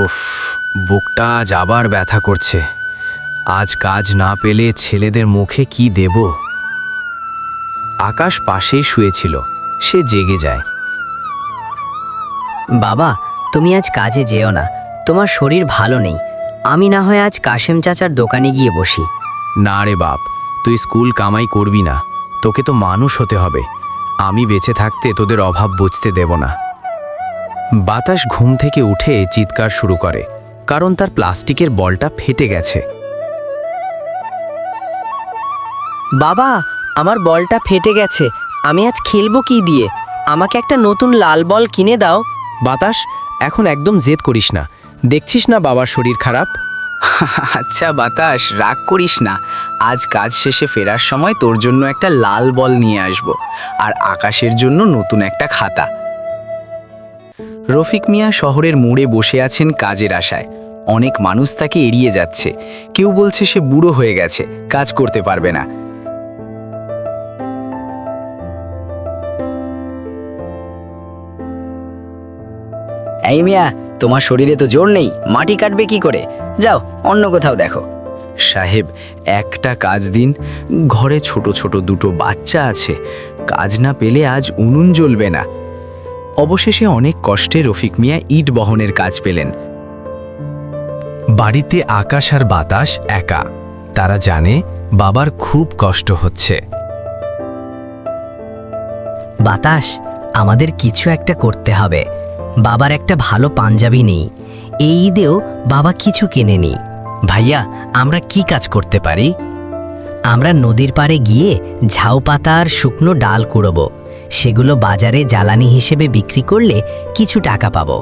ওফ, বুকটা আজ আবার ব্যথা করছে। আজ কাজ না পেলে ছেলেদের মুখে কি দেব? আকাশ পাশেই শুয়েছিল, সে জেগে যায়। বাবা, তুমি আজ কাজে যেও না, তোমার শরীর ভালো নেই। আমি না হয় আজ কাশেম চাচার দোকানে গিয়ে বসি। না রে বাপ, তুই স্কুল কামাই করবি না, তোকে তো মানুষ হতে হবে। আমি বেঁচে থাকতে তোদের অভাব বুঝতে দেব না। বাতাস ঘুম থেকে উঠে চিৎকার শুরু করে, কারণ তার প্লাস্টিকের বলটা ফেটে গেছে। বাবা, আমার বলটা ফেটে গেছে, আমি আজ খেলবো কি দিয়ে? আমাকে একটা নতুন লাল বল কিনে দাও। বাতাস, এখন একদম জেদ করিস না, দেখছিস না বাবার শরীর খারাপ। আচ্ছা বাতাস, রাগ করিস না। আজ কাজ শেষে ফেরার সময় তোর জন্য একটা লাল বল নিয়ে আসব, আর আকাশের জন্য নতুন একটা খাতা। রফিক মিয়া শহরের মোড়ে বসে আছেন কাজের আশায়। অনেক মানুষ তাকে এড়িয়ে যাচ্ছে, কেউ বলছে সে বুড়ো হয়ে গেছে, কাজ করতে পারবে না। এই মিয়া, তোমার শরীরে তো জোর নেই, মাটি কাটবে কি করে? যাও অন্য কোথাও দেখো। সাহেব, একটা কাজ দিন, ঘরে ছোট ছোট দুটো বাচ্চা আছে, কাজ না পেলে আজ উনুন জ্বলবে না। অবশেষে অনেক কষ্টে রফিক মিয়া ইট বহনের কাজ পেলেন। বাড়িতে আকাশ আর বাতাস একা, তারা জানে বাবার খুব কষ্ট হচ্ছে। বাতাস, আমাদের কিছু একটা করতে হবে। বাবার একটা ভালো পাঞ্জাবি নেই, এই ঈদেও বাবা কিছু কেনেনি। ভাইয়া, আমরা কি কাজ করতে পারি? আমরা নদীর পাড়ে গিয়ে ঝাউ পাতা আর শুকনো ডাল কুড়োবো, সেগুলো বাজারে জ্বালানি হিসেবে বিক্রি করলে কিছু টাকা পাবো।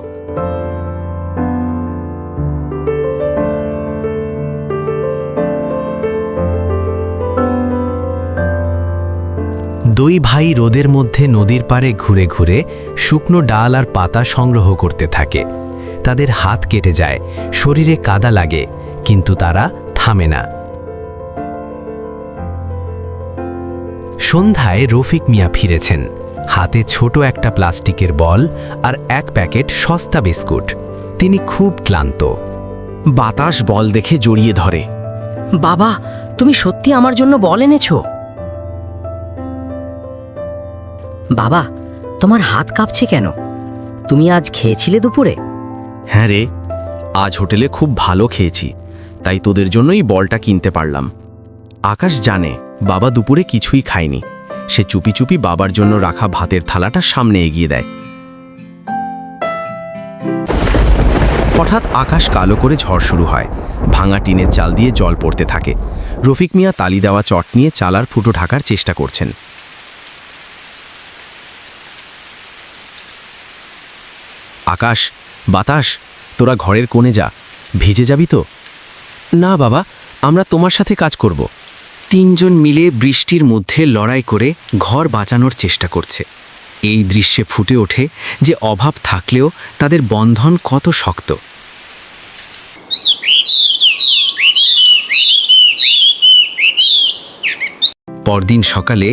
দুই ভাই রোদের মধ্যে নদীর পাড়ে ঘুরে ঘুরে শুকনো ডাল আর পাতা সংগ্রহ করতে থাকে। তাদের হাত কেটে যায়, শরীরে কাদা লাগে, কিন্তু তারা থামে না। সন্ধ্যায় রফিক মিয়া ফিরেছেন, হাতে ছোট একটা প্লাস্টিকের বল আর এক প্যাকেট সস্তা বিস্কুট। তিনি খুব ক্লান্ত। বাতাস বল দেখে জড়িয়ে ধরে। বাবা, তুমি সত্যি আমার জন্য বল এনেছো? বাবা, তোমার হাত কাঁপছে কেন? তুমি আজ খেয়েছিলে দুপুরে? হ্যাঁ রে, আজ হোটেলে খুব ভালো খেয়েছি, তাই তোদের জন্যই বলটা কিনতে পারলাম। আকাশ জানে বাবা দুপুরে কিছুই খায়নি, সে চুপি চুপি বাবার জন্য রাখা ভাতের থালাটা সামনে এগিয়ে দেয়। হঠাৎ আকাশ কালো করে ঝড় শুরু হয়, ভাঙা টিনের চাল দিয়ে জল পড়তে থাকে। রফিক মিয়া তালি দেওয়া চট নিয়ে চালার ফুটো ঢাকার চেষ্টা করছেন। আকাশ, বাতাস, তোরা ঘরের কোণে যা, ভিজে যাবি তো? না বাবা, আমরা তোমার সাথে কাজ করব। তিনজন মিলে বৃষ্টির মধ্যে লড়াই করে ঘর বাঁচানোর চেষ্টা করছে। এই দৃশ্যে ফুটে ওঠে যে অভাব থাকলেও তাদের বন্ধন কত শক্ত। পরদিন সকালে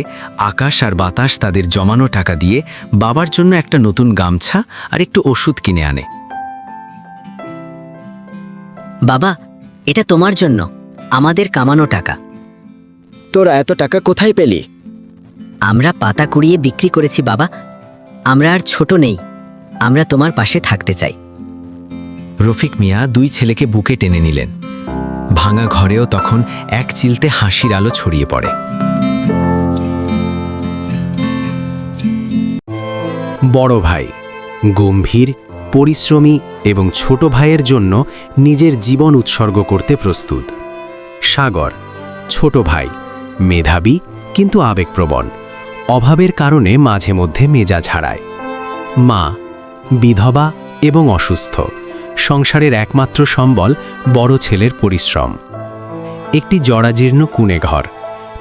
আকাশ আর বাতাস তাদের জমানো টাকা দিয়ে বাবার জন্য একটা নতুন গামছা আর একটু ওষুধ কিনে আনে। বাবা, এটা তোমার জন্য, আমাদের কামানো টাকা। তোরা এত টাকা কোথায় পেলি? আমরা পাতা কুড়িয়ে বিক্রি করেছি বাবা। আমরা আর ছোট নেই, আমরা তোমার পাশে থাকতে চাই। রফিক মিয়া দুই ছেলেকে বুকে টেনে নিলেন। ভাঙা ঘরেও তখন এক চিলতে হাসির আলো ছড়িয়ে পড়ে। বড় ভাই গম্ভীর, পরিশ্রমী এবং ছোট ভাইয়ের জন্য নিজের জীবন উৎসর্গ করতে প্রস্তুত। সাগর ছোট ভাই, মেধাবী কিন্তু আবেগপ্রবণ, অভাবের কারণে মাঝে মধ্যে মেজাজ হারায়। মা বিধবা এবং অসুস্থ, সংসারের একমাত্র সম্বল বড় ছেলের পরিশ্রম। একটি জরাজীর্ণ কুঁড়ে ঘর,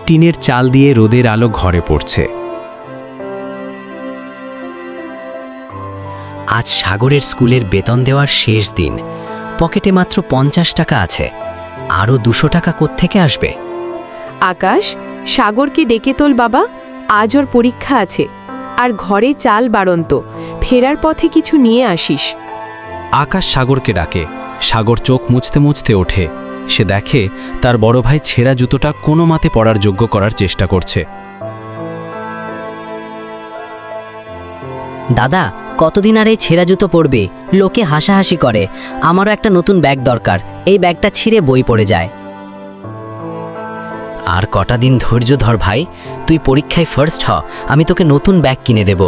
টিনের চাল দিয়ে রোদের আলো ঘরে পড়ছে। আজ সাগরের স্কুলের বেতন দেওয়ার শেষ দিন, পকেটে মাত্র 50 টাকা আছে। আরও 200 টাকা কোত্থেকে আসবে? আকাশ, সাগরকে ডেকে তোল বাবা, আজ ওর পরীক্ষা আছে, আর ঘরে চাল বাড়ন্ত, ফেরার পথে কিছু নিয়ে আসিস। আকাশ সাগরকে ডাকে, সাগর চোখ মুছতে মুছতে ওঠে। সে দেখে তার বড় ভাই ছেঁড়া জুতোটা কোনো মতে পরার যোগ্য করার চেষ্টা করছে। দাদা, কতদিন আর এই ছেঁড়া জুতো পরবে? লোকে হাসাহাসি করে। আমারও একটা নতুন ব্যাগ দরকার, এই ব্যাগটা ছিঁড়ে বই পড়ে যায়। আর কটা দিন ধৈর্য ধর ভাই, তুই পরীক্ষায় ফার্স্ট হ, আমি তোকে নতুন ব্যাগ কিনে দেব।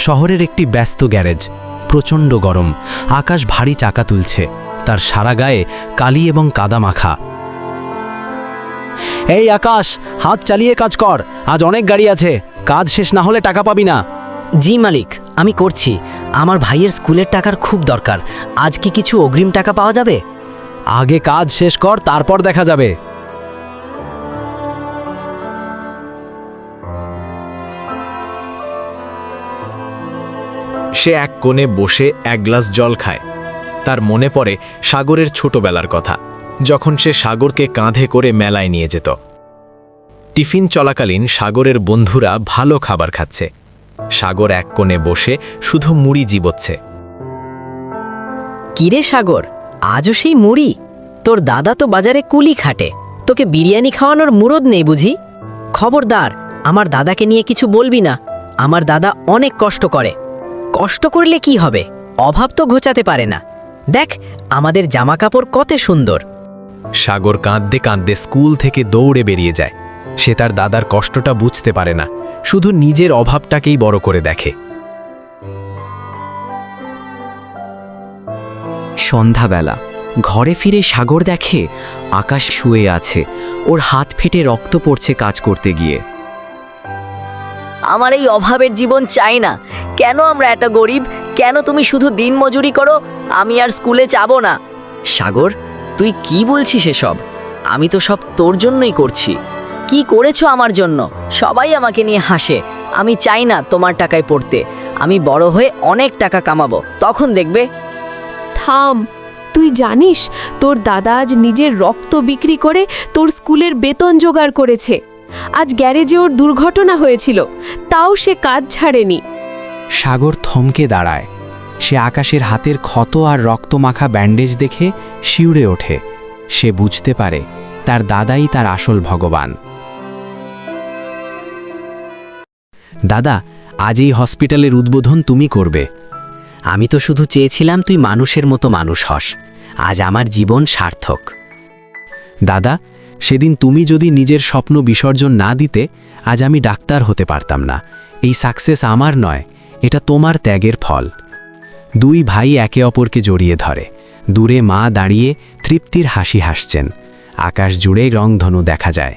শহরের একটি ব্যস্ত গ্যারেজ, প্রচণ্ড গরম, আকাশ ভারী চাকা তুলছে, তার সারা গায়ে কালি এবং কাদা মাখা। এই আকাশ, হাত চালিয়ে কাজ কর, আজ অনেক গাড়ি আছে, কাজ শেষ না হলে টাকা পাবি না। জি মালিক, আমি করছি। আমার ভাইয়ের স্কুলের টাকার খুব দরকার, আজ কি কিছু অগ্রিম টাকা পাওয়া যাবে? আগে কাজ শেষ কর, তারপর দেখা যাবে। সে এক কোণে বসে এক গ্লাস জল খায়। তার মনে পড়ে সাগরের ছোটবেলার কথা, যখন সে সাগরকে কাঁধে করে মেলায় নিয়ে যেত। টিফিন চলাকালীন সাগরের বন্ধুরা ভালো খাবার খাচ্ছে, সাগর এক কোণে বসে শুধু মুড়ি চিবোচ্ছে। কিরে সাগর, আজও সেই মুড়ি? তোর দাদা তো বাজারে কুলি খাটে, তোকে বিরিয়ানি খাওয়ানোর মুরদ নেই বুঝি? খবরদার, আমার দাদাকে নিয়ে কিছু বলবি না। আমার দাদা অনেক কষ্ট করে। কষ্ট করলে কি হবে? অভাব তো ঘোচাতে পারে না। দেখ, আমাদের জামা কাপড় কত সুন্দর। সাগর কাঁদতে কাঁদতে স্কুল থেকে দৌড়ে বেরিয়ে যায়। সে তার দাদার কষ্টটা বুঝতে পারে না, শুধু নিজের অভাবটাকেই বড় করে দেখে। সন্ধ্যাবেলা ঘরে ফিরে সাগর দেখে আকাশ শুয়ে আছে, ওর হাত ফেটে রক্ত পড়ছে কাজ করতে গিয়ে। আমার এই অভাবের জীবন চাই না। কেন আমরা এত গরিব? কেন তুমি শুধু দিন মজুরি করো? আমি আর স্কুলে যাব না। সাগর, তুই কি বলছিস এসব? আমি তো সব তোর জন্যই করছি। কি করেছো আমার জন্য? সবাই আমাকে নিয়ে হাসে। আমি চাই না তোমার টাকায় পড়তে। আমি বড় হয়ে অনেক টাকা কামাবো, তখন দেখবে। থাম, তুই জানিস তোর দাদা আজ নিজের রক্ত বিক্রি করে তোর স্কুলের বেতন জোগাড় করেছে। আজ গ্যারেজে ওর দুর্ঘটনা হয়েছিল, তাও সে কাজ ছাড়েনি। সাগর থমকে দাঁড়ায়। সে আকাশের হাতের ক্ষত আর রক্তমাখা ব্যান্ডেজ দেখে শিউরে ওঠে। সে বুঝতে পারে তার দাদাই তার আসল ভগবান। দাদা, আজ এই হসপিটালের উদ্বোধন তুমি করবে। আমি তো শুধু চেয়েছিলাম তুই মানুষের মতো মানুষ হস। আজ আমার জীবন সার্থক। দাদা, সেদিন তুমি যদি নিজের স্বপ্ন বিসর্জন না দিতে, আজ আমি ডাক্তার হতে পারতাম না। এই সাকসেস আমার নয়, এটা তোমার ত্যাগের ফল। দুই ভাই একে অপরকে জড়িয়ে ধরে। দূরে মা দাঁড়িয়ে তৃপ্তির হাসি হাসছেন। আকাশ জুড়ে রংধনু দেখা যায়।